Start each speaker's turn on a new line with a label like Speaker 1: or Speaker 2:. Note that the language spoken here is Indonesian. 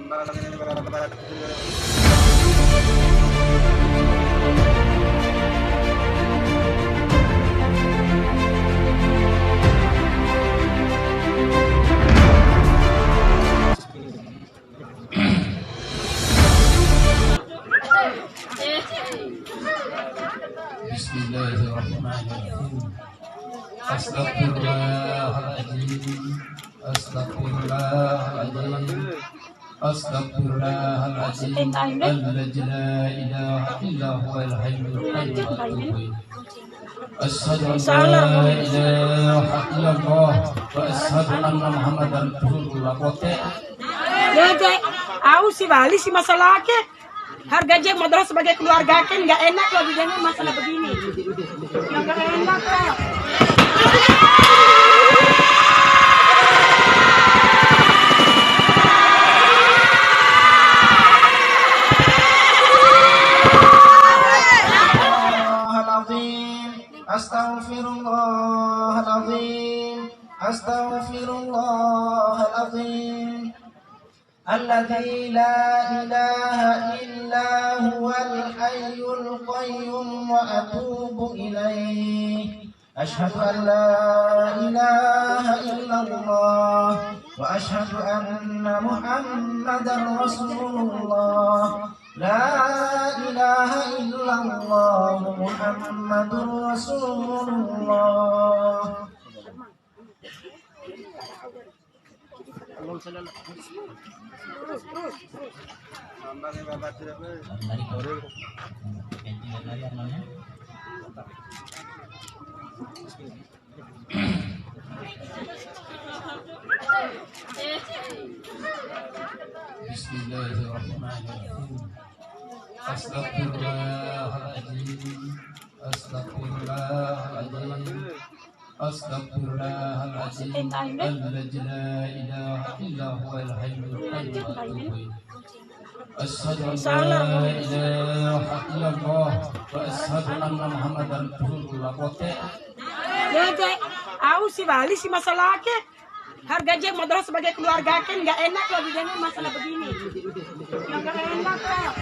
Speaker 1: Bismillahirrahmanirrahim. Astagfirullahaladzim. Astagfirullahaladzim. Astagfirullahaladzim. Alladzi la ilaha illa huwal hayyul qayyum. Asyhadu an la ilaha illallah wa asyhadu anna Muhammadan rasulullah.
Speaker 2: Dede, aku si Bali si masalah ke harga je modal sebagai keluarga kan nggak enak kalau dijadiin masalah begini. Nggak enak kok.
Speaker 3: Astaghfirullahaladzim. Astaghfirullahaladzim. Alladzi la ilaha illa huwal hayyul qayyum wa atubu ilaih. Asyhadu an la ilaha illallah wa asyhadu anna Muhammadar Rasulullah. La ilaha illallah Muhammadur Rasulullah.
Speaker 1: Bismillahirrahmanirrahim. Astagfirullahaladzim. Astagfirullahaladzim. Astagfirullahaladzim. Alladzi la ilaha illa huwal hayyul qayyum. Asyhadu an la ilaha illallah wa asyhadu anna Muhammadan rasulullah.
Speaker 2: Dede, aku si Bali si masalah ke harga je modal sebagai keluarga kan nggak enak kalau dijadiin masalah begini. Nggak enak kok.